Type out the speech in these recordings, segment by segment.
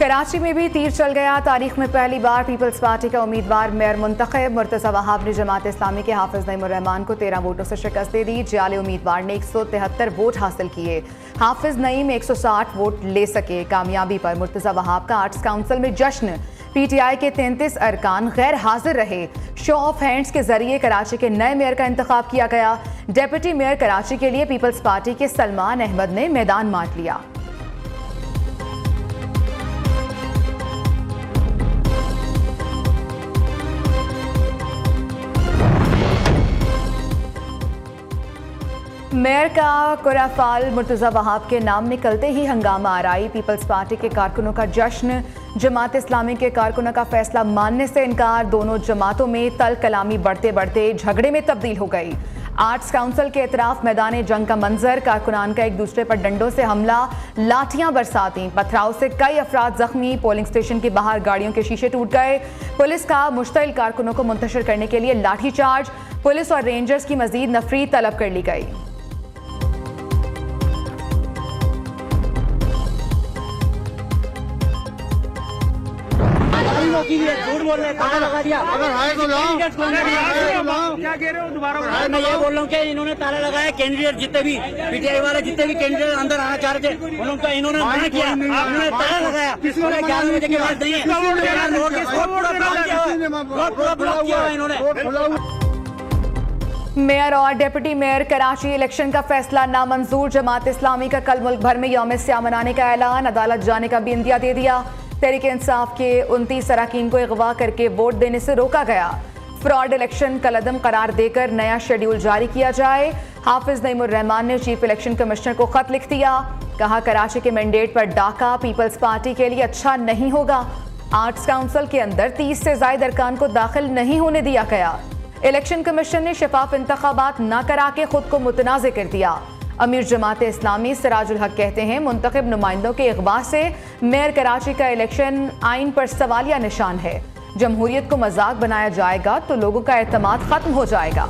कराची में भी तीर चल गया। तारीख में पहली बार पीपल्स पार्टी का उम्मीदवार मेयर मुंतखब मुर्तज़ा वहाब ने जमात इस्लामी के हाफिज नईम उर रहमान को 13 वोटों से शिकस्त दे दी। जाले उम्मीदवार ने 173 वोट हासिल किए। हाफिज नईम 160 वोट ले सके। कामयाबी पर मुर्तज़ा वहाब का आर्ट्स काउंसिल में जश्न। PTI के 33 अरकान गैर हाजिर रहे। शो ऑफ हैंड्स के जरिए कराची के नए मेयर का इंतखाब किया गया। डेप्यूटी मेयर कराची के लिए पीपल्स पार्टी के सलमान अहमद ने मैदान मार लिया। मेयर का कुराफाल मुर्तज़ा वहाब के नाम निकलते ही हंगामा आराई। पीपल्स पार्टी के कारकुनों का जश्न। जमात इस्लामी के कारकुनों का फैसला मानने से इनकार। दोनों जमातों में तल कलामी बढ़ते बढ़ते झगड़े में तब्दील हो गई। आर्ट्स काउंसिल के इतराफ मैदान जंग का मंजर। कारकुनान का एक दूसरे पर डंडों से हमला, लाठियां बरसाती। पथराव से कई अफराद जख्मी। पोलिंग स्टेशन के बाहर गाड़ियों के शीशे टूट गए। पुलिस का मुश्तइल कारकुनों को मुंतशिर करने के लिए लाठीचार्ज। पुलिस और रेंजर्स की मजीद नफरी तलब कर ली गई। झूठ बोल रहे, ताला लगा दिया। अगर है तो लाओ। क्या कह रहे हो दोबारा? मैं ये बोल रहा हूँ कि इन्होंने ताला लगाया। कैंडिडेट जितने भी PTI वाले जितने भी कैंडिडेट अंदर आना चाह रहे थे उनका इन्होंने मना किया। उन्होंने ताला लगाया। 11 बजे के बाद नहीं है। ब्लॉक किया इन्होंने। मेयर और डिप्टी मेयर कराची इलेक्शन का फैसला नामंजूर। जमात इस्लामी का कल मुल्क भर में यौम सियाह मनाने का ऐलान। अदालत जाने का भी इंदिया दे दिया। तहरीक इंसाफ के 29 अरकान को अगवा करके वोट देने से रोका गया। फ्रॉड इलेक्शन कलअदम करार देकर नया शेड्यूल जारी किया जाए। हाफिज नईम उर रहमान ने चीफ इलेक्शन कमिश्नर को खत लिख दिया। कहा कराची के मैंडेट पर डाका पीपल्स पार्टी के लिए अच्छा नहीं होगा। आर्ट्स काउंसिल के अंदर 30 से ज्यादा अरकान को दाखिल नहीं होने दिया गया। इलेक्शन कमीशन ने शफाफ इंतखाबात न करा के खुद को मुतनाज़ कर दिया। अमीर जमात इस्लामी सिराजुल हक कहते हैं मुंतखब नुमाइंदों के इगवा से मेयर कराची का इलेक्शन आइन पर सवालिया निशान है। जमहूरियत को मजाक बनाया जाएगा तो लोगों का एतमाद खत्म हो जाएगा।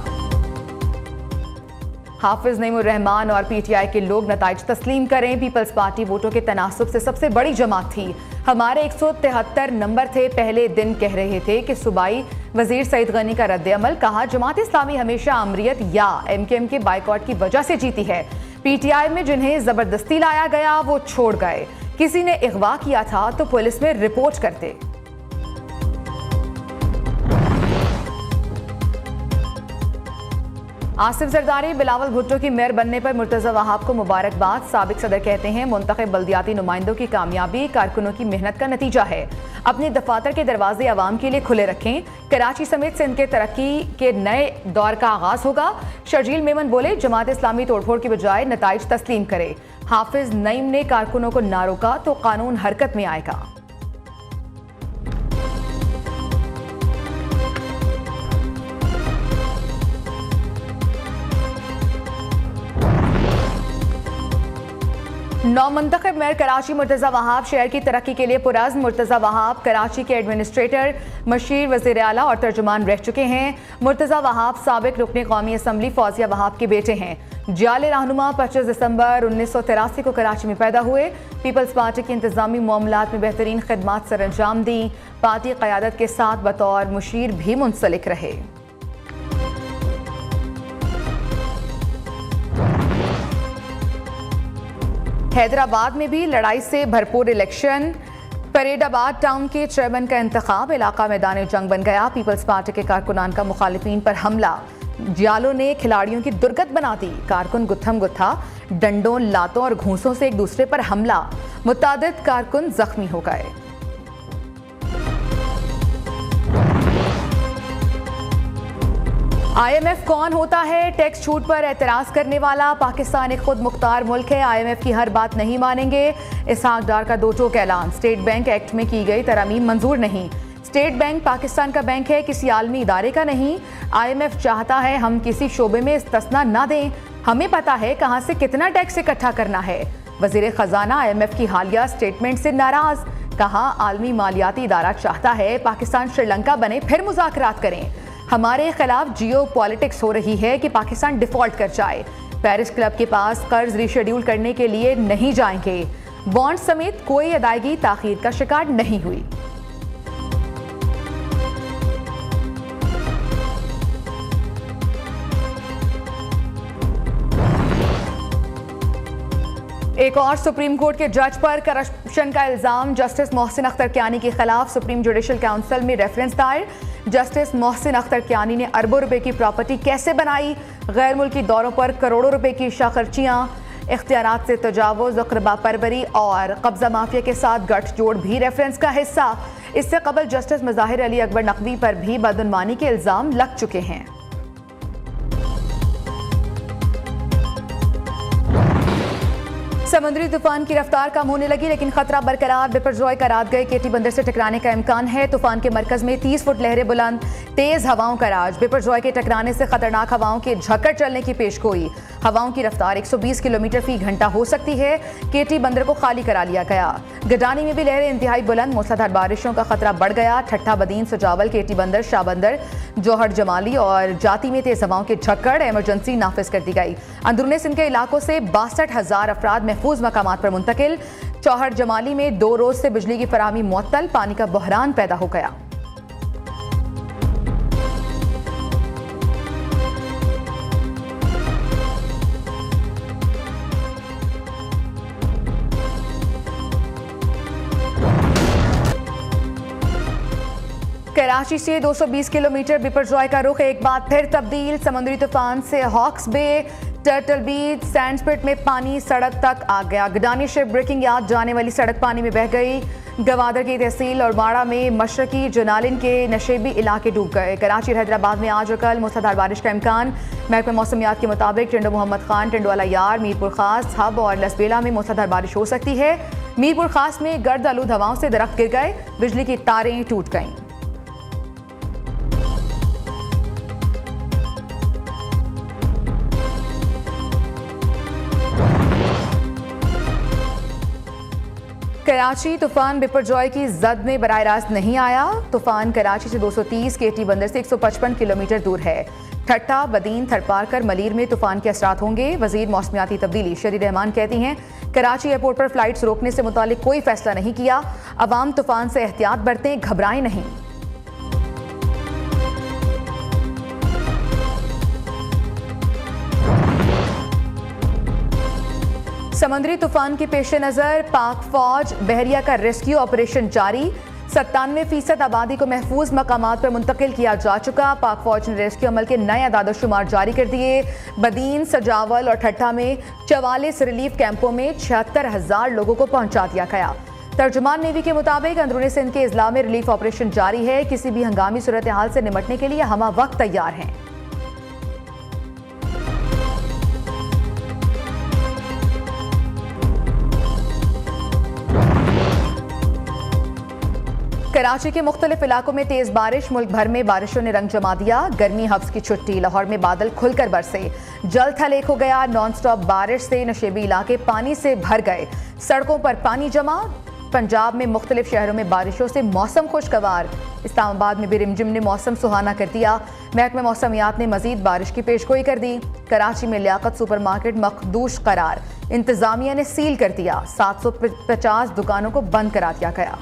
हाफिज नईम उर रहमान और PTI के लोग नताइज तस्लीम करें। पीपल्स पार्टी वोटों के तनासुब से सबसे बड़ी जमात थी। हमारे 173 नंबर थे। पहले दिन कह रहे थे कि सूबाई वजीर सईद गनी का रद्द-ए-अमल। कहा जमात इस्लामी हमेशा अमरीयत या MKM के बाइकॉट की वजह से जीती है। PTI में जिन्हें जबरदस्ती लाया गया वो छोड़ गए। किसी ने अगवा किया था तो पुलिस में रिपोर्ट करते। आसिफ जरदारी बिलावल भुट्टो की मेयर बनने पर मुर्तज़ा वहाब को मुबारकबाद। साबिक सदर कहते हैं मुंतखब बल्दियाती नुमाइंदों की कामयाबी कारकुनों की मेहनत का नतीजा है। अपने दफातर के दरवाजे आवाम के लिए खुले रखें। कराची समेत सिंध के तरक्की के नए दौर का आगाज होगा। शर्जील मेमन बोले जमात इस्लामी तोड़फोड़ की बजाय नताइज तस्लीम करे। हाफिज नईम ने कारकुनों को ना रोका तो कानून हरकत में आएगा। नौमंतखब मेयर कराची मुर्तज़ा वहाब शहर की तरक्की के लिए पुरज़्म। मुर्तज़ा वहाब कराची के एडमिनिस्ट्रेटर, मशीर, वज़ीर आला और तर्जुमान रह चुके हैं। मुर्तज़ा वहाब साबिक रुकने कौमी असम्बली फौजिया वहाब के बेटे हैं। जाले रहनुमा 25 दिसंबर 1983 को कराची में पैदा हुए। पीपल्स पार्टी के इंतजामी मामलात में बेहतरीन खिदमात सर अंजाम दी। पार्टी क़यादत के साथ बतौर मुशीर भी मुंसलिक रहे। हैदराबाद में भी लड़ाई से भरपूर इलेक्शन। परेडाबाद टाउन के चेयरमैन का इंतखाब। इलाका मैदान जंग बन गया। पीपल्स पार्टी के कारकुनान का मुखालिफिन पर हमला। जालों ने खिलाड़ियों की दुर्गत बना दी। कारकुन गुत्थम गुत्था, डंडों, लातों और घूंसों से एक दूसरे पर हमला। मुतादिद कारकुन जख्मी हो गए। IMF कौन होता है? टैक्स छूट पर एतराज करने वाला। पाकिस्तान एक खुद मुख्तार मुल्क है। IMF की हर बात नहीं मानेंगे। इसहाक डार का दो टोक ऐलान। स्टेट बैंक एक्ट में की गई तरमीम मंजूर नहीं। स्टेट बैंक पाकिस्तान का बैंक है, किसी आलमी इदारे का नहीं। IMF चाहता है हम किसी शोबे में इस्तिस्ना ना दें। हमें पता है कहां से कितना टैक्स इकट्ठा करना है। वजीर खजाना IMF की हालिया स्टेटमेंट से नाराज। कहा आलमी मालियाती इदारा चाहता है पाकिस्तान श्रीलंका बने, फिर मुज़ाकरात करें। हमारे खिलाफ जियो पॉलिटिक्स हो रही है कि पाकिस्तान डिफॉल्ट कर जाए। पेरिस क्लब के पास कर्ज रीशेड्यूल करने के लिए नहीं जाएंगे। बॉन्ड समेत कोई अदायगी ताखीर का शिकार नहीं हुई। एक और सुप्रीम कोर्ट के जज पर करप्शन का इल्जाम। जस्टिस मोहसिन अख्तर कियानी के खिलाफ सुप्रीम जुडिशल काउंसिल में रेफरेंस दायर। जस्टिस मोहसिन अख्तर कियानी ने अरबों रुपए की प्रॉपर्टी कैसे बनाई, गैर मुल्की दौरों पर करोड़ों रुपए की खर्चियां, इख्तियारात से तजावुज, अक़रबा परवरी और कब्जा माफिया के साथ गठजोड़ भी रेफरेंस का हिस्सा। इससे कबल जस्टिस मज़ाहिर अली अकबर नकवी पर भी बदउनवानी के इल्जाम लग चुके हैं। समुद्री तूफान की रफ्तार कम होने लगी, लेकिन खतरा बरकरार। बिपरजॉय का रात गए केटी बंदर से टकराने का इम्कान है। तूफान के मरकज में 30 फुट लहरें बुलंद, तेज हवाओं का राज। बिपरजॉय के टकराने से खतरनाक हवाओं के झक्कड़ चलने की पेशगोई। हवाओं की रफ्तार 120 किलोमीटर फी घंटा हो सकती है। केटी बंदर को खाली करा लिया गया। गडानी में भी लहरें इंतहाई बुलंद, मूसलाधार बारिशों का खतरा बढ़ गया। ठट्ठा, बदीन, सुजावल, केटी बंदर, शाह बंदर, जोहर जमाली और जाती में तेज हवाओं के झक्कड़, इमरजेंसी नाफिज कर दी गई। अंदरूनी सिंध के इलाकों से 62,000 अफराद महफूज मकामात पर मुंतकिल। चौहर जमाली में 2 रोज से बिजली की फराहमी मुअत्तल, पानी का बहरान पैदा हो गया। कराची से 220 किलोमीटर बिपरजॉय का रुख एक बार फिर तब्दील। समुद्री तूफान से हॉक्स बे, टर्टल बीच, सैंडस्पिट में पानी सड़क तक आ गया। गडानी शिप ब्रेकिंग यार्ड जाने वाली सड़क पानी में बह गई। गवादर की तहसील और माड़ा में मशरकी जनालिन के नशेबी इलाके डूब गए। कराची और हैदराबाद में आज और कल मूसलाधार बारिश का इम्कान। महकमा मौसमियात के मुताबिक टिंडो मोहम्मद खान, टिंडोवाला यार, मीरपुर खास, हब और लसबेला में मूसलाधार बारिश हो सकती है। मीरपुर खास में गर्द आलूद हवाओं से दरख्त गिर गए, बिजली की तारें टूट गईं। कराची तूफान बिपरजॉय की जद में बराह रास्त नहीं आया। तूफान कराची से 230, केटी बंदर से 155 किलोमीटर दूर है। ठट्ठा, बदीन, थरपारकर, मलीर में तूफान के असरात होंगे। वजीर मौसमियाती तब्दीली शरी रहमान कहती हैं, कराची एयरपोर्ट पर फ्लाइट्स रोकने से मुतालिक कोई फैसला नहीं किया। अवाम तूफान से एहतियात बरतें, घबराएं नहीं। समुद्री तूफान के पेश नज़र पाक फौज बहरिया का रेस्क्यू ऑपरेशन जारी। 97% आबादी को महफूज मकामात पर मुंतकिल किया जा चुका। पाक फौज ने रेस्क्यू अमल के नए अदाद-ओ-शुमार जारी कर दिए। बदीन, सजावल और ठट्ठा में 44 रिलीफ कैंपों में 76,000 लोगों को पहुंचा दिया गया। तर्जुमान नेवी के मुताबिक अंदरूनी सिंध के इजला में रिलीफ ऑपरेशन जारी है। किसी भी हंगामी सूरत हाल से निपटने के लिए हम वक्त तैयार हैं। कराची के मुख्तलिफ इलाकों में तेज बारिश। मुल्क भर में बारिशों ने रंग जमा दिया। गर्मी हफ्स की छुट्टी। लाहौर में बादल खुलकर बरसे, जल थल एक हो गया। नॉन स्टॉप बारिश से नशेबी इलाके पानी से भर गए, सड़कों पर पानी जमा। पंजाब में मुख्तलिफ शहरों में बारिशों से मौसम खुशगवार। इस्लामाबाद में भी रिमझिम ने मौसम सुहाना कर दिया। महकमा मौसमियात ने मजीद बारिश की पेशगोई कर दी। कराची में लियाकत सुपरमार्केट मखदूश करार, इंतजामिया ने सील कर दिया। 750 दुकानों को बंद करा दिया गया।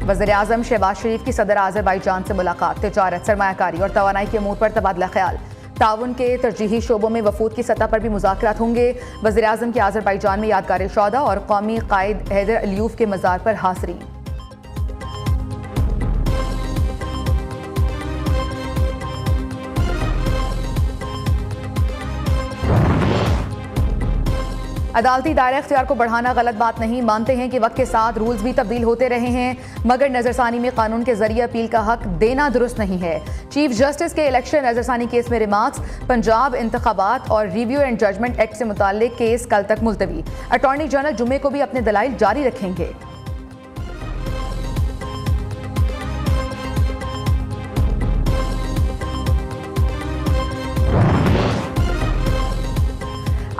वज़ीर-ए-आज़म शहबाज शरीफ की सदर आज़रबाईजान से मुलाकात। तिजारत, सरमायाकारी और तवानाई के अमूर पर तबादला ख्याल। ताउन के तरजीही शोबों में वफूद की सतह पर भी मुज़ाकरात होंगे। वज़ीर-ए-आज़म की आज़रबाईजान में यादगार शौदा और कौमी कायद हैदर अलियूफ के मज़ार पर हाज़री। अदालती दायरा इख्तियार को बढ़ाना गलत बात नहीं। मानते हैं कि वक्त के साथ रूल्स भी तब्दील होते रहे हैं, मगर नजरसानी में कानून के जरिए अपील का हक देना दुरुस्त नहीं है। चीफ जस्टिस के इलेक्शन नजरसानी केस में रिमार्क्स। पंजाब इंतखाबात और रिव्यू एंड जजमेंट एक्ट से मुताल्लिक केस कल तक मुलतवी। अटॉर्नी जनरल जुम्मे को भी अपने दलाइल जारी रखेंगे।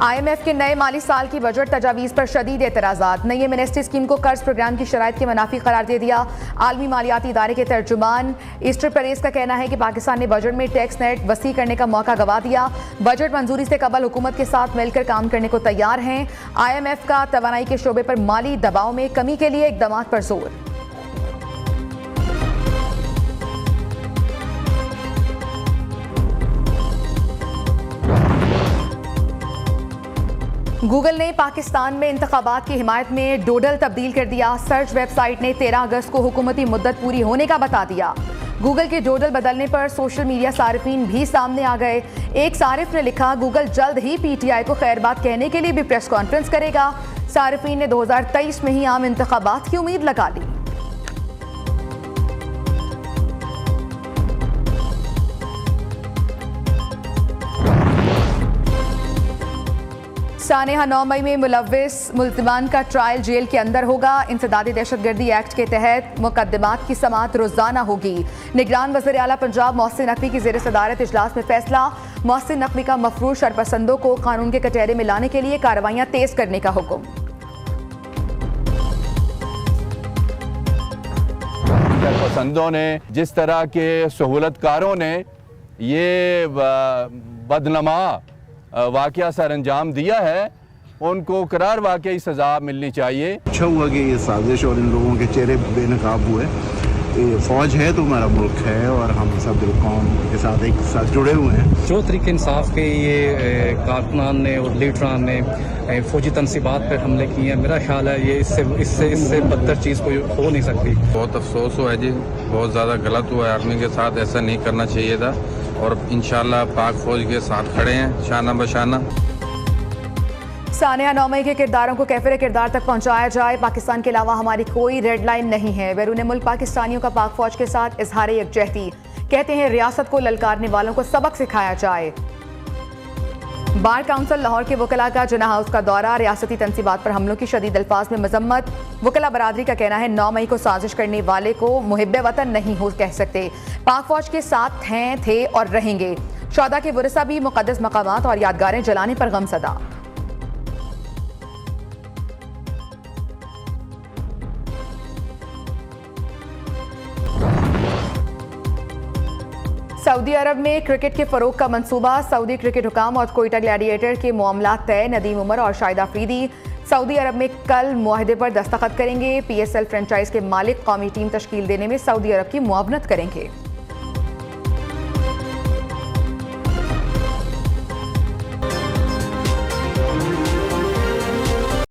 IMF के नए माली साल की बजट तजावीज़ पर शदीद एतराज़ात। नई एमनेस्टी स्कीम को कर्ज प्रोग्राम की शराइत के मुनाफी करार दे दिया। आलमी मालियाती इदारे के तर्जुमान ईस्टर परेज का कहना है कि पाकिस्तान ने बजट में टैक्स नेट वसी करने का मौका गंवा दिया। बजट मंजूरी से कबल हुकूमत के साथ मिलकर काम करने को तैयार हैं। IMF का तवानाई के शोबे पर माली दबाव में कमी के लिए इकदाम पर जोर। गूगल ने पाकिस्तान में इंतखाबात की हिमायत में डोडल तब्दील कर दिया। सर्च वेबसाइट ने 13 अगस्त को हुकूमती मुद्दत पूरी होने का बता दिया। गूगल के डोडल बदलने पर सोशल मीडिया सारिफीन भी सामने आ गए। एक सारिफ ने लिखा, गूगल जल्द ही PTI को खैरबाद कहने के लिए भी प्रेस कॉन्फ्रेंस करेगा। सारिफीन ने 2023 में ही आम इंतखाबात की उम्मीद लगा ली। सानेहा 9 मई में मुलव्विस मुल्ज़िमान का ट्रायल जेल के अंदर होगा। इंसदादी दहशतगर्दी एक्ट के तहत मुकदमात की समाअत रोजाना होगी। निगरान वज़ीर आला पंजाब मोहसिन नकवी की ज़ेर सदारत इजलास में फैसला। मोहसिन नकवी का मफरूज शरपसंदों को कानून के कटहरे में लाने के लिए कार्रवाइयां तेज करने का हुक्म। शरपसंदों ने जिस तरह के सहूलतकारों ने ये बदनमा वाक़या सर अंजाम दिया है, उनको करार वाकई सज़ा मिलनी चाहिए। अच्छा हुआ कि ये साजिश और इन लोगों के चेहरे बेनकाब हुए। ये फ़ौज है तो हमारा मुल्क है और हम सब कौम के साथ एक साथ जुड़े हुए हैं। जो तरीके इंसाफ के ये कारकुनान ने और लीडरान ने फौजी तनसीबात पर हमले किए हैं, मेरा ख्याल है ये इससे बदतर चीज़ कोई हो नहीं सकती। बहुत अफसोस हुआ है जी, बहुत ज़्यादा गलत हुआ है। आर्मी के साथ ऐसा नहीं करना चाहिए था और इंशाल्लाह पाक फौज के साथ खड़े हैं शाना बशाना। सानेहा 9 मई के किरदारों को कैफिर किरदार तक पहुंचाया जाए। पाकिस्तान के अलावा हमारी कोई रेड लाइन नहीं है। बैरून मुल्क पाकिस्तानियों का पाक फौज के साथ इजहार यकजहती। कहते हैं रियासत को ललकारने वालों को सबक सिखाया जाए। बार काउंसिल लाहौर के वकला का जिन्ना हाउस का दौरा। रियासती तनसीबात पर हमलों की शदीद अल्फाज में मजम्मत। वकला बरादरी का कहना है 9 मई को साजिश करने वाले को मुहिब्बे वतन नहीं हो कह सकते। पाक फौज के साथ हैं, थे और रहेंगे। शौदा के वरसा भी मुकद्दस मकामात और यादगारें जलाने पर गमसदा। सऊदी अरब में क्रिकेट के फरोग का मंसूबा। सऊदी क्रिकेट हुकाम और कोयटा ग्लैडिएटर के मामला तय। नदीम उमर और शाहिद अफरीदी सऊदी अरब में कल मुआहदे पर दस्तखत करेंगे। PSL फ्रेंचाइज के मालिक कौमी टीम तश्कील देने में सऊदी अरब की मुआवनत करेंगे।